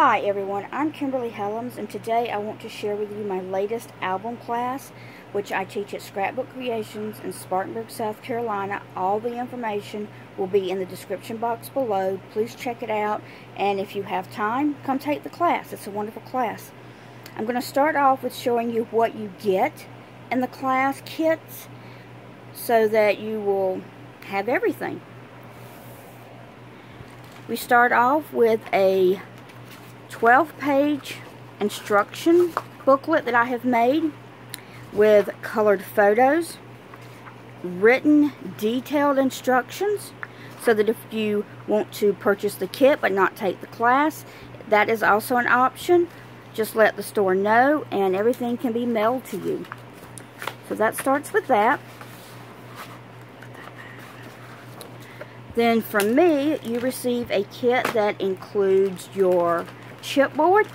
Hi everyone, I'm Kimberly Helms, and today I want to share with you my latest album class, which I teach at Scrapbook Creations in Spartanburg, South Carolina. All the information will be in the description box below. Please check it out, and if you have time, come take the class. It's a wonderful class. I'm going to start off with showing you what you get in the class kits so that you will have everything. We start off with a 12-page instruction booklet that I have made with colored photos, written detailed instructions, so that if you want to purchase the kit but not take the class, that is also an option. Just let the store know and everything can be mailed to you. So that starts with that. Then from me, you receive a kit that includes your chipboard,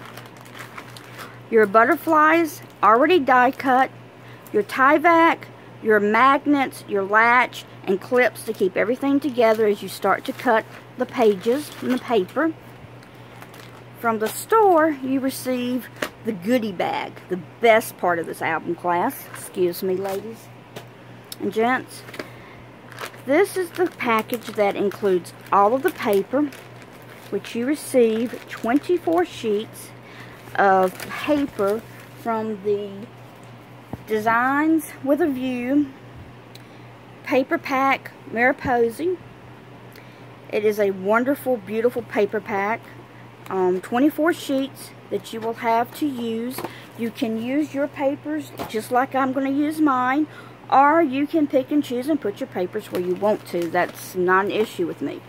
your butterflies already die cut, your tie vac, your magnets, your latch, and clips to keep everything together as you start to cut the pages from the paper. From the store, you receive the goodie bag, the best part of this album class. Excuse me, ladies and gents. This is the package that includes all of the paper, which you receive 24 sheets of paper from the Designs with a View paper pack Mariposa. It is a wonderful, beautiful paper pack. 24 sheets that you will have to use. You can use your papers just like I'm going to use mine, or you can pick and choose and put your papers where you want to. That's not an issue with me.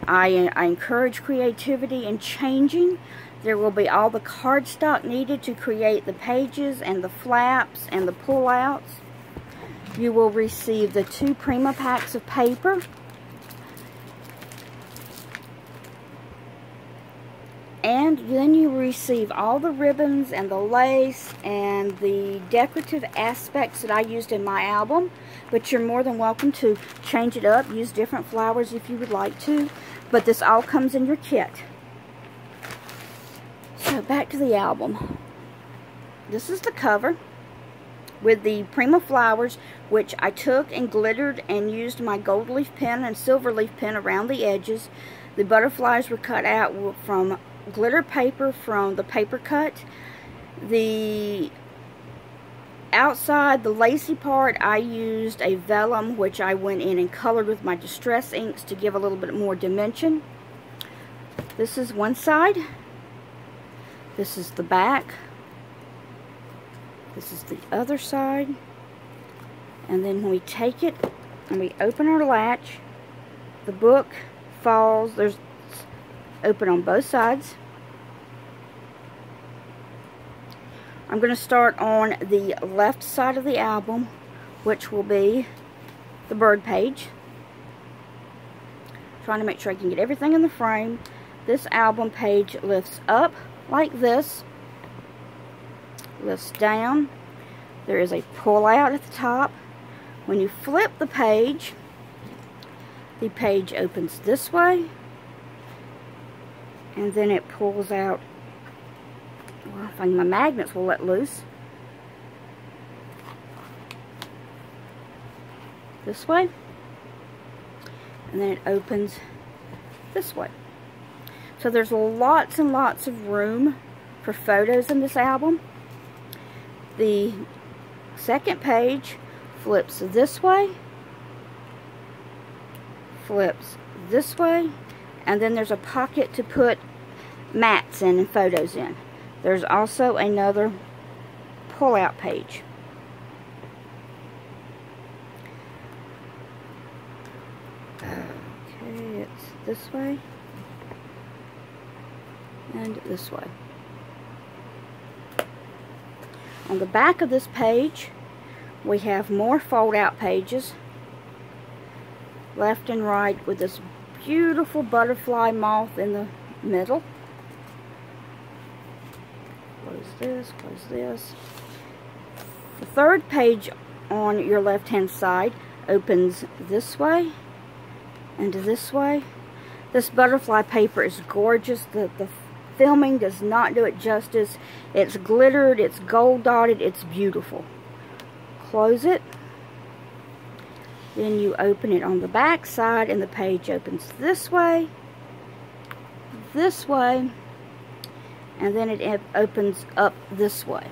I encourage creativity and changing. There will be all the cardstock needed to create the pages and the flaps and the pullouts. You will receive the 2 Prima packs of paper. And then you receive all the ribbons and the lace and the decorative aspects that I used in my album. But you're more than welcome to change it up, use different flowers if you would like to. But this all comes in your kit. So back to the album. This is the cover with the Prima flowers, which I took and glittered and used my gold leaf pen and silver leaf pen around the edges. The butterflies were cut out from glitter paper from the paper cut. The outside, the lacy part, I used a vellum, which I went in and colored with my distress inks to give a little bit more dimension. This is one side. This is the back. This is the other side. And then when we take it and we open our latch, the book falls. There's open on both sides. I'm going to start on the left side of the album, which will be the bird page. Trying to make sure I can get everything in the frame. This album page lifts up like this, lifts down. There is a pull out at the top. When you flip the page opens this way, and then it pulls out. Well, I think my magnets will let loose. This way. And then it opens this way. So there's lots and lots of room for photos in this album. The second page flips this way, flips this way, and then there's a pocket to put mats in and photos in. There's also another pull-out page. Okay, it's this way and this way. On the back of this page, we have more fold-out pages, left and right, with this beautiful butterfly moth in the middle. Close this, close this. The third page on your left hand side opens this way and this way. This butterfly paper is gorgeous. The filming does not do it justice. It's glittered, it's gold dotted, it's beautiful. Close it. Then you open it on the back side, and the page opens this way, and then it opens up this way.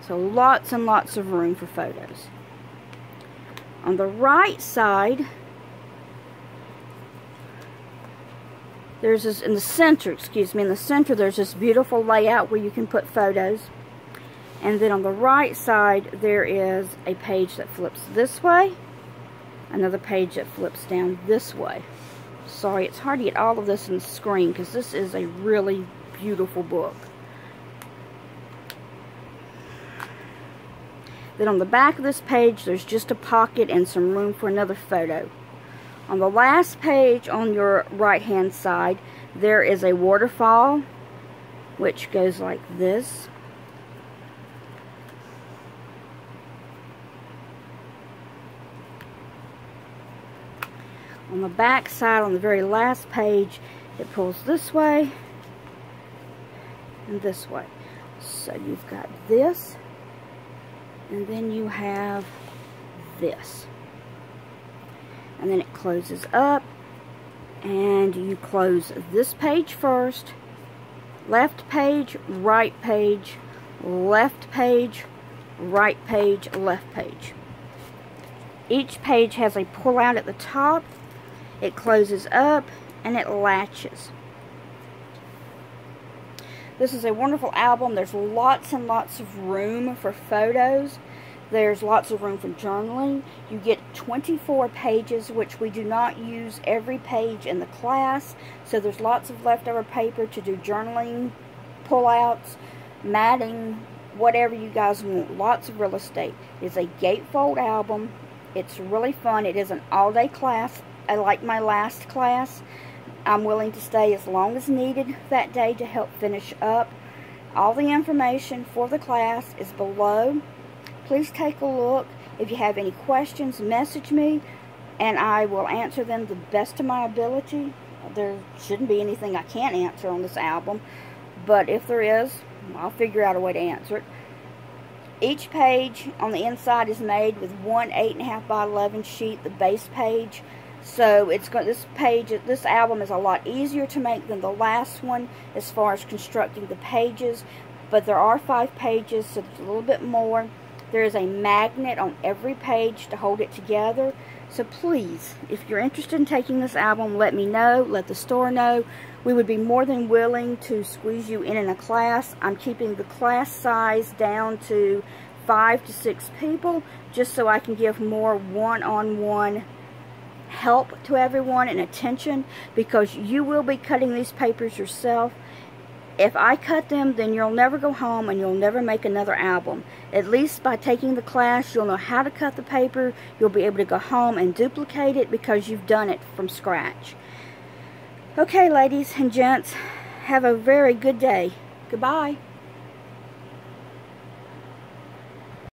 So lots and lots of room for photos. On the right side, there's this, in the center, there's this beautiful layout where you can put photos. And then on the right side, there is a page that flips this way, another page that flips down this way. Sorry, it's hard to get all of this on the screen because this is a really beautiful book. Then on the back of this page, there's just a pocket and some room for another photo. On the last page on your right-hand side, there is a waterfall, which goes like this. On the back side, on the very last page, it pulls this way and this way. So you've got this, and then you have this. And then it closes up, and you close this page first, left page, right page, left page, right page, left page. Each page has a pull out at the top. It closes up and it latches. This is a wonderful album. There's lots and lots of room for photos. There's lots of room for journaling. You get 24 pages, which we do not use every page in the class. So there's lots of leftover paper to do journaling, pull-outs, matting, whatever you guys want. Lots of real estate. It's a gatefold album. It's really fun. It is an all-day class. I like my last class. I'm willing to stay as long as needed that day to help finish up. All the information for the class is below. Please take a look. If you have any questions, message me, and I will answer them the best of my ability. There shouldn't be anything I can't answer on this album, but if there is, I'll figure out a way to answer it. Each page on the inside is made with one 8.5 by 11 sheet, the base page. So this album is a lot easier to make than the last one as far as constructing the pages, but there are 5 pages, so there's a little bit more. There is a magnet on every page to hold it together. So please, if you're interested in taking this album, let me know, let the store know. We would be more than willing to squeeze you in a class. I'm keeping the class size down to 5 to 6 people, just so I can give more one-on-one help to everyone and attention, because you will be cutting these papers yourself. If I cut them, then you'll never go home and you'll never make another album. At least by taking the class, you'll know how to cut the paper. You'll be able to go home and duplicate it because you've done it from scratch. Okay, ladies and gents, have a very good day. Goodbye.